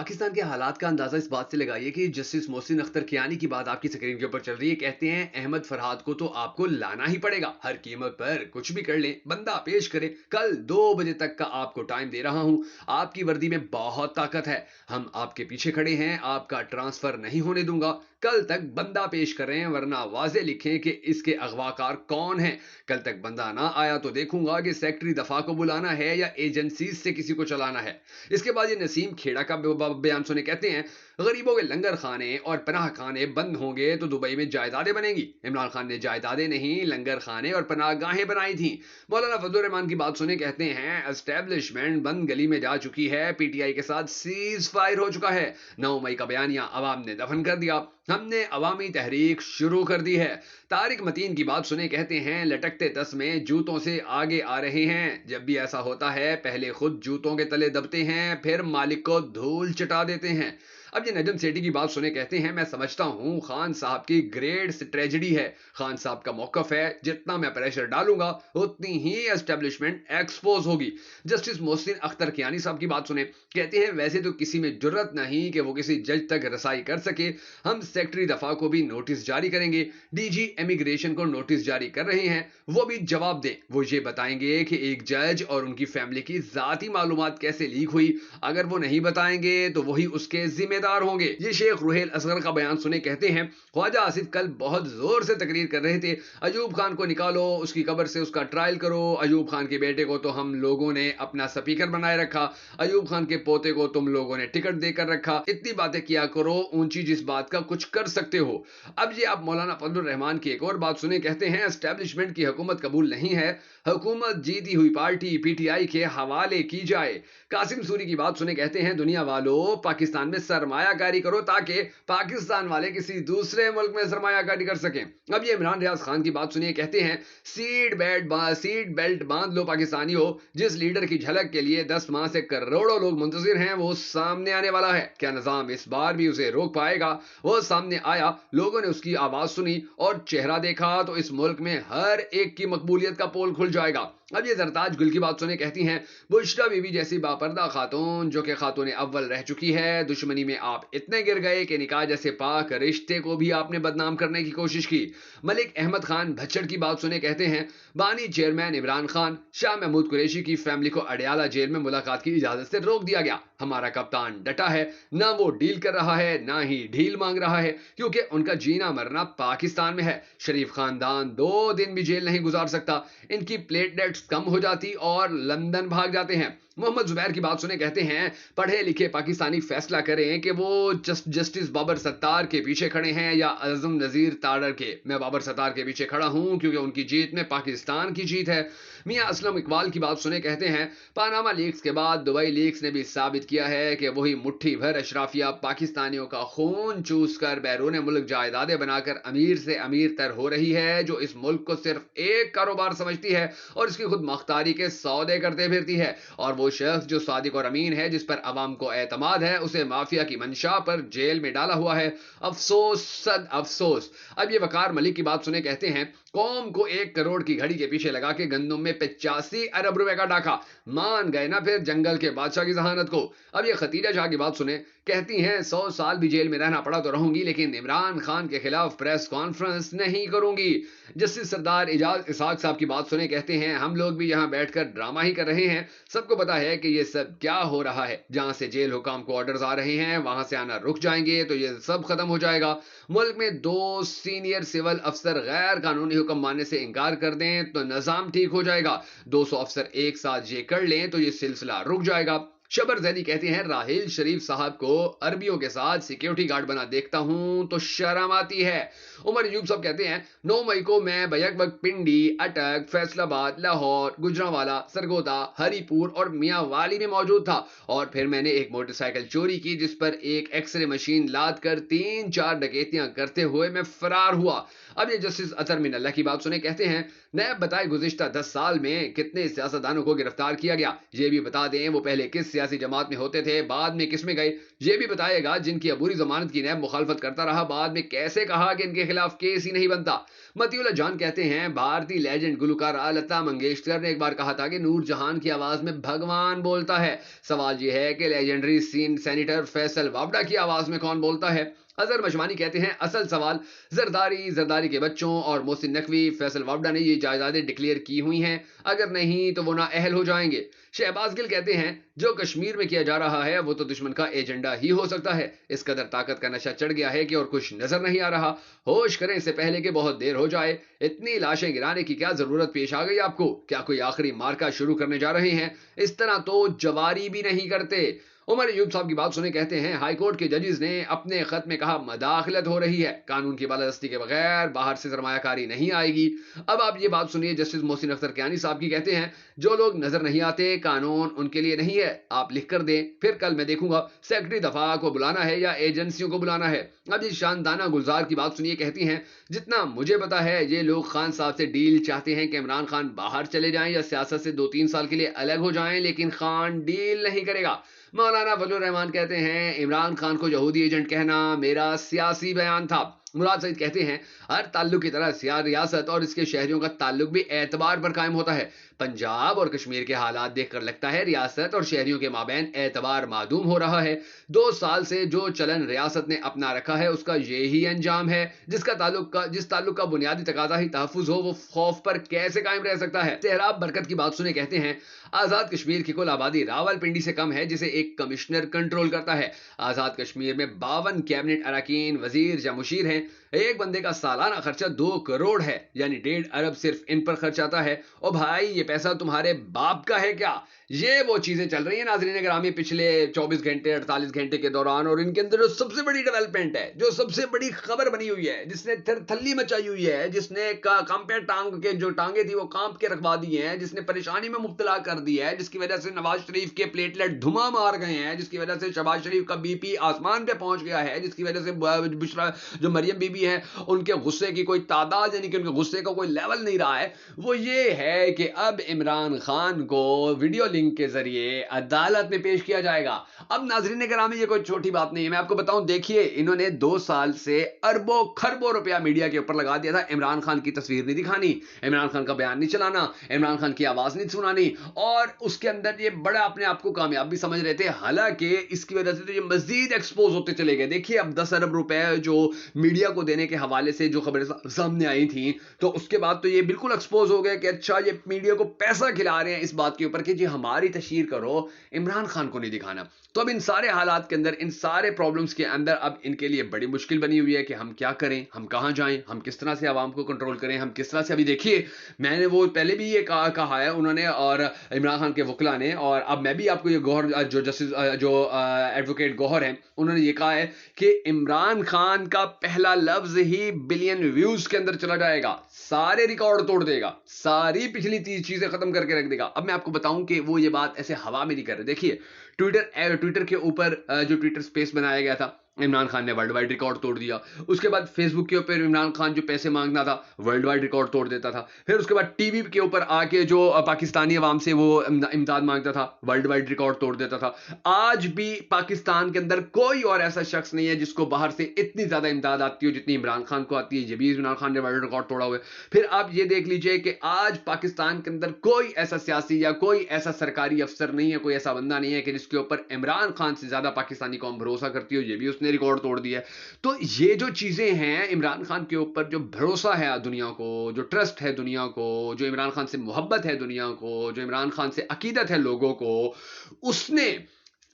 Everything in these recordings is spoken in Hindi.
पाकिस्तान के हालात का अंदाजा इस बात से लगाइए कि जस्टिस मोहसिन अख्तर कियानी की बात आपकी स्क्रीन के ऊपर चल रही है। कहते हैं अहमद फरहाद को तो आपको लाना ही पड़ेगा, हर कीमत पर कुछ भी कर लें, बंदा पेश करे। कल 2 बजे तक का आपको टाइम दे रहा हूं। आपकी वर्दी में बहुत ताकत है, हम आपके पीछे खड़े हैं, आपका ट्रांसफर नहीं होने दूंगा। कल तक बंदा पेश करें, वरना वाजे लिखें कि इसके अगवाकार कौन है। कल तक बंदा ना आया तो देखूंगा कि सेक्रेटरी दफा को बुलाना है या एजेंसी से किसी को चलाना है। इसके बाद ये नसीम खेड़ा का बयान सुने। कहते हैं गरीबों के लंगर खाने और पनाह खाने बंद होंगे तो दुबई में जायदादें बनेंगी। इमरान खान ने जायदादें नहीं, लंगर खाने और पनाह गाहें बनाई थी। मौलाना फजल रहमान की बात सुने। कहते हैं एस्टेब्लिशमेंट बंद गली में जा चुकी है, पीटीआई के साथ सीज फायर हो चुका है। 9 मई का बयानिया अवाम ने दफन कर दिया, हमने अवामी तहरीक शुरू कर दी है। तारिक मतीन की बात सुने। कहते हैं लटकते तस्में जूतों से आगे आ रहे हैं। जब भी ऐसा होता है पहले खुद जूतों के तले दबते हैं, फिर मालिक को धूल चटा देते हैं। अब ये नजम सेठी की बात सुने। कहते हैं मैं समझता हूं खान साहब की ग्रेड ट्रेजेडी है। खान साहब का मौकफ है, जितना मैं प्रेशर डालूंगा उतनी ही एस्टेब्लिशमेंट एक्सपोज होगी। जस्टिस मोहसिन अख्तर कियानी साहब की बात सुने। कहते हैं वैसे तो किसी में जुर्रत नहीं कि वो किसी जज तक रसाई कर सके। हम सेक्रेटरी दफा को भी नोटिस जारी करेंगे, डीजी इमिग्रेशन को नोटिस जारी कर रहे हैं, वो भी जवाब दें। वो ये बताएंगे कि एक जज और उनकी फैमिली की जाती मालूमात कैसे लीक हुई। अगर वो नहीं बताएंगे तो वही उसके जिम्मेदार होंगे। ये शेख रुहेल असगर का बयान सुने। कहते हैं ख्वाजा आसिफ कल बहुत जोर से तकरीर कर रहे थे, अयूब खान को निकालो, उसकी कब्र से उसका ट्रायल करो। अयूब खान के बेटे को तो हम लोगों ने अपना स्पीकर बनाए रखा, अयूब खान के पोते को तुम लोगों ने टिकट देकर रखा। इतनी बातें किया करो ऊंची जिस बात का कुछ कर सकते हो। अब ये आप मौलाना फजल रहमान की एक और बात सुने। कहते हैं एस्टेब्लिशमेंट की हुकूमत कबूल नहीं है, हुकूमत जीती हुई पार्टी पीटीआई के हवाले की जाए। कासिम सूरी की बात सुने। कहते हैं दुनिया वालों पाकिस्तान में सरमायाकारी करो ताकि पाकिस्तान वाले किसी दूसरे मुल्क में सरमायाकारी कर सकें। अब ये इमरान रियाज खान की बात सुनिए। कहते हैं सीट बेल्ट बांध लो पाकिस्तानियों, जिस लीडर की झलक के लिए 10 माह से करोड़ों लोग मुंतजिर हैं वो सामने आने वाला है। क्या निजाम इस बार भी उसे रोक पाएगा? वो सामने आया, लोगों ने उसकी आवाज सुनी और चेहरा देखा तो इस मुल्क में हर एक की मकबूलियत का पोल खुल जाएगा। अब ये जरताज गुल की बात सुने। कहती हैं बुशरा बीबी जैसी बापर्दा खातून जो कि खातून अव्वल रह चुकी है, दुश्मनी में आप इतने गिर गए कि निकाह जैसे पाक रिश्ते को भी आपने बदनाम करने की कोशिश की। मलिक अहमद खान भच्चड़ की बात सुने। कहते हैं बानी चेयरमैन इमरान खान, शाह महमूद कुरैशी की फैमिली को अडयाला जेल में मुलाकात की इजाजत से रोक दिया गया। हमारा कप्तान डटा है, ना वो डील कर रहा है ना ही ढील मांग रहा है, क्योंकि उनका जीना मरना पाकिस्तान में है। शरीफ खानदान 2 दिन भी जेल नहीं गुजार सकता, इनकी प्लेटलेट्स कम हो जाती और लंदन भाग जाते हैं। मोहम्मद जुबैर की बात सुने। कहते हैं पढ़े लिखे पाकिस्तानी फैसला करें कि वो जस्टिस बाबर सत्तार के पीछे खड़े हैं या आजम नजीर तारड़ के। मैं बाबर सत्तार के पीछे खड़ा हूं क्योंकि उनकी जीत में पाकिस्तान की जीत है। मियां असलम इकबाल की बात सुने। कहते हैं पानामा लीक्स के बाद दुबई लीक्स ने भी साबित किया है कि वही मुट्ठी भर अशराफिया पाकिस्तानियों का खून चूस कर बैरून मुल्क जायदादें बनाकर अमीर से अमीर तर हो रही है, जो इस मुल्क को सिर्फ एक कारोबार समझती है और इसकी खुद मुख्तारी के सौदे करते फिरती है। और वो शख्स जो सादिक और अमीन है, जिस पर अवाम को एतमाद है, उसे माफिया की मंशा पर जेल में डाला हुआ है। अफसोस सद अफसोस। अब ये वकार मलिक की बात सुने। कहते हैं कौम को 1 करोड़ की घड़ी के पीछे लगा के गंदम में 85 अरब रुपए का डाका, मान गए ना फिर जंगल के बादशाह की जहानत को। अब ये खतीजा शाह की बात सुने। कहती हैं 100 साल भी जेल में रहना पड़ा तो रहूंगी, लेकिन इमरान खान के खिलाफ प्रेस कॉन्फ्रेंस नहीं करूंगी। जस्टिस सरदार इजाज इसाक साहब की बात सुने। कहते हैं हम लोग भी यहाँ बैठकर ड्रामा ही कर रहे हैं, सबको पता है कि ये सब क्या हो रहा है। जहां से जेल हुकाम को ऑर्डर्स आ रहे हैं वहां से आना रुक जाएंगे तो ये सब खत्म हो जाएगा। मुल्क में 2 सीनियर सिविल अफसर गैर कानूनी हुक्म मानने से इनकार कर दें तो निजाम ठीक हो जाएगा। 200 अफसर एक साथ ये कर लें तो ये सिलसिला रुक जाएगा। शबर जैदी कहते हैं राहिल शरीफ साहब को अरबियों के साथ सिक्योरिटी गार्ड बना देखता हूं तो शर्म आती है। उमर यूब साहब कहते हैं 9 मई को मैं बैक वक्त पिंडी, अटक, फैसलाबाद, लाहौर, गुजरांवाला, सरगोदा, हरीपुर और मियांवाली में मौजूद था और फिर मैंने एक मोटरसाइकिल चोरी की जिस पर एक एक्सरे मशीन लाद कर 3-4 डकैतियां करते हुए मैं फरार हुआ। अब ये जस्टिस अतर मिनल्ला की बात सुने। कहते हैं नैब बताए गुज़िश्ता 10 साल में कितने सियासतदानों को गिरफ्तार किया गया। ये भी बता दें वो पहले किस सियासी जमात में होते थे, बाद में किस में गए। ये भी बताएगा जिनकी अबूरी जमानत की नैब मुखालफत करता रहा, बाद में कैसे कहा कि इनके खिलाफ केस ही नहीं बनता। मतीउल्लाह जान कहते हैं भारतीय लेजेंड गुलकारा लता मंगेशकर ने एक बार कहा था कि नूरजहां की आवाज में भगवान बोलता है। सवाल यह है कि legendary scene senator Faisal Vawda की आवाज में कौन बोलता है। अजहर मशवानी कहते हैं असल सवाल जरदारी के बच्चों और मोहसिन नकवी फैसल वावड़ा ने ये जायदादें डिक्लेयर की हुई हैं, अगर नहीं तो वो ना अहल हो जाएंगे। शहबाज गिल कहते हैं जो कश्मीर में किया जा रहा है वो तो दुश्मन का एजेंडा ही हो सकता है। इस कदर ताकत का नशा चढ़ गया है कि और कुछ नजर नहीं आ रहा। होश करें इससे पहले कि बहुत देर हो जाए। इतनी लाशें गिराने की क्या जरूरत पेश आ गई आपको? क्या कोई आखिरी मार्का शुरू करने जा रहे हैं? इस तरह तो जवारी भी नहीं करते। उमर अयूब साहब की बात सुने कहते हैं हाईकोर्ट के जजेस ने अपने खत में कहा मदाखलत हो रही है, कानून की बालादस्ती के बगैर बाहर से सरमायाकारी नहीं आएगी। अब आप ये बात सुनिए जस्टिस मोहसिन अख्तर कियानी साहब की, कहते हैं जो लोग नजर नहीं आते कानून उनके लिए नहीं है, आप लिख कर दें, फिर कल मैं देखूंगा सेक्रेटरी दफा को बुलाना है या एजेंसियों को बुलाना है। अब ये शानदाना गुलजार की बात सुनिए, कहती हैं जितना मुझे पता है ये लोग खान साहब से डील चाहते हैं कि इमरान खान बाहर चले जाएं या सियासत से 2-3 साल के लिए अलग हो जाएं, लेकिन खान डील नहीं करेगा। मौलाना फजलुर रहमान कहते हैं इमरान खान को यहूदी एजेंट कहना मेरा सियासी बयान था। मुराद सईद कहते हैं हर ताल्लुक की तरह रियासत और इसके शहरियों का ताल्लुक भी एतबार पर कायम होता है। पंजाब और कश्मीर के हालात देखकर लगता है रियासत और शहरियों के माबैन एतबार मादूम हो रहा है। 2 साल से जो चलन रियासत ने अपना रखा है उसका यही अंजाम है। जिस ताल्लुक का बुनियादी तकाजा ही तहफुज हो वो खौफ पर कैसे कायम रह सकता है। तेहराब बरकत की बात सुने, कहते हैं आजाद कश्मीर की कुल आबादी रावलपिंडी से कम है जिसे एक कमिश्नर कंट्रोल करता है। आजाद कश्मीर में 52 कैबिनेट अरकान वजीर या मुशीर हैं। एक बंदे का सालाना खर्चा 2 करोड़ है, यानी 1.5 अरब सिर्फ इन पर खर्च आता है। और भाई ये पैसा तुम्हारे बाप का है क्या? ये वो चीजें चल रही है नाज़रीन ग्रामी पिछले 24 घंटे 48 घंटे के दौरान, और इनके अंदर जो सबसे बड़ी डेवलपमेंट है, जो सबसे बड़ी खबर बनी हुई है, जिसने थल्ली मचाई हुई है, जिसने काम पे टांग के जो टांगे थी वो कांप के रखवा दी हैं, जिसने परेशानी में मुब्तला कर दिया है, जिसकी वजह से नवाज शरीफ के प्लेटलेट धुआं मार गए हैं, जिसकी वजह से शहबाज शरीफ का बीपी आसमान पे पहुंच गया है, जिसकी वजह से बुशरा जो मरियम बीबी है उनके गुस्से की कोई तादाद यानी कि उनके गुस्से का कोई लेवल नहीं रहा है। वो ये है कि अब इमरान खान को वीडियो लिंक के जरिए अदालत में पेश किया जाएगा। अब नाज़रीन करामी ये कोई छोटी बात नहीं है, मैं आपको बताऊं, देखिए इन्होंने 2 साल से अरबों खरबों रुपया मीडिया के ऊपर लगा दिया था। इमरान खान की तस्वीर नहीं दिखानी, इमरान खान का बयान नहीं चलाना, इमरान खान की आवाज नहीं सुनानी, और उसके अंदर ये बड़ा अपने आप को कामयाब भी समझ रहे थे। हालांकि इसकी वजह से तो ये मजीद एक्सपोज होते चले गए। देखिए अब 10 अरब रुपए जो मीडिया को देने के हवाले से जो खबरें सामने आई थी, तो उसके बाद तो ये बिल्कुल एक्सपोज हो गया कि अच्छा ये मीडिया को पैसा खिला रहे हैं इस बात के ऊपर कि जी हमारी तशहीर करो, इमरान खान को नहीं दिखाना। तो अब इन सारे हालात के अंदर, इन सारे प्रॉब्लम्स के अंदर अब इनके लिए बड़ी मुश्किल बनी हुई है कि हम क्या करें, हम कहां जाएं, हम किस तरह से आवाम को कंट्रोल करें, हम किस तरह से। अभी देखिए मैंने वो पहले भी ये कहा है उन्होंने और इमरान खान के वकला ने, और अब मैं भी आपको ये गौहर जो जस्टिस जो एडवोकेट गौहर हैं उन्होंने ये कहा है कि इमरान खान का पहला लफ्ज ही बिलियन व्यूज के अंदर चला जाएगा, सारे रिकॉर्ड तोड़ देगा, सारी पिछली 30 चीजें खत्म करके रख देगा। अब मैं आपको बताऊं कि वो ये बात ऐसे हवा में नहीं कर रहे। देखिए ट्विटर के ऊपर जो ट्विटर स्पेस बनाया गया था, इमरान खान ने वर्ल्ड वाइड रिकॉर्ड तोड़ दिया। उसके बाद फेसबुक के ऊपर इमरान खान जो पैसे मांगना था वर्ल्ड वाइड रिकॉर्ड तोड़ देता था। फिर उसके बाद टीवी के ऊपर आके जो पाकिस्तानी अवाम से वो इमदाद मांगता था वर्ल्ड वाइड रिकॉर्ड तोड़ देता था। आज भी पाकिस्तान के अंदर कोई और ऐसा शख्स नहीं है जिसको बाहर से इतनी ज्यादा इमदाद आती हो जितनी इमरान खान को आती है। ये भी इमरान खान ने वर्ल्ड रिकॉर्ड तोड़ा हुआ है। फिर आप ये देख लीजिए कि आज पाकिस्तान के अंदर कोई ऐसा सियासी या कोई ऐसा सरकारी अफसर नहीं है, कोई ऐसा बंदा नहीं है कि जिसके ऊपर इमरान खान से ज्यादा पाकिस्तानी कौम भरोसा करती हो। ये भी उसने रिकॉर्ड तोड़ दिया। तो ये जो चीजें हैं, इमरान खान के ऊपर जो भरोसा है दुनिया को, जो ट्रस्ट है दुनिया को, जो इमरान खान से मोहब्बत है दुनिया को, जो इमरान खान से अकीदत है लोगों को, उसने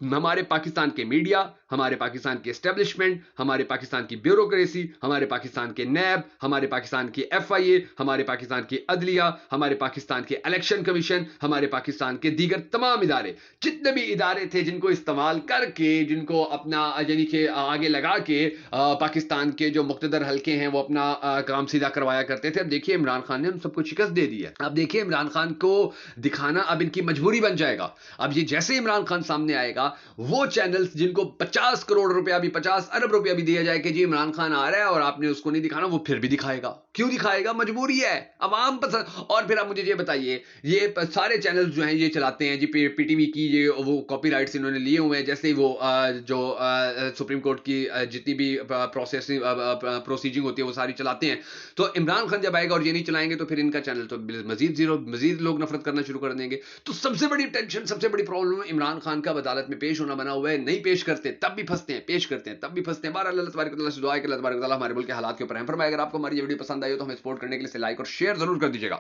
हमारे पाकिस्तान के मीडिया, हमारे पाकिस्तान की एस्टेब्लिशमेंट, हमारे पाकिस्तान की ब्यूरोक्रेसी, हमारे पाकिस्तान के नैब, हमारे पाकिस्तान की FIA, हमारे पाकिस्तान की अदलिया, हमारे पाकिस्तान के इलेक्शन कमीशन, हमारे पाकिस्तान के दीगर तमाम इदारे, जितने भी इदारे थे जिनको इस्तेमाल करके, जिनको अपना यानी कि आगे लगा के पाकिस्तान के जो मुख्तदर हल्के हैं वो अपना काम सीधा करवाया करते थे। अब देखिए इमरान खान ने उन सबको शिकस्त दे दी है। अब देखिए इमरान खान को दिखाना अब इनकी मजबूरी बन जाएगा। अब ये जैसे इमरान खान सामने आएगा, वो चैनल्स जिनको 50 करोड़ रुपया भी 50 अरब रुपया भी दिया जाए कि जी इमरान खान आ रहा है और आपने उसको नहीं दिखाना, वो फिर भी दिखाएगा। क्यों दिखाएगा? मजबूरी है, अवाम पसंद। और फिर आप मुझे ये बताइए, ये सारे चैनल्स जो हैं ये चलाते हैं जी, पीटीवी की ये वो कॉपीराइट्स इन्होंने लिए हुए हैं, जैसे वो जो सुप्रीम कोर्ट की जितनी भी प्रोसेसिंग प्रोसीजिंग होती है वो सारी चलाते हैं। तो इमरान खान जब आएगा और ये नहीं चलाएंगे तो फिर इनका चैनल तो मजीद जीरो, मजीद लोग नफरत करना शुरू कर देंगे। तो सबसे बड़ी टेंशन, सबसे बड़ी प्रॉब्लम इमरान खान का अदालत में पेश होना बना हुआ है। नहीं पेश करते तब भी फंसते हैं, पेश करते हैं तब भी फंसते हैं। बार अल्लाह तबारक व तआला से दुआ है कि अल्लाह तबारक व तआला हमारे मुल्क के हालात के ऊपर रहम फरमाए। अगर आपको हमारी ये वीडियो पसंद आई हो तो हमें सपोर्ट करने के लिए लाइक और शेयर जरूर कर दीजिएगा।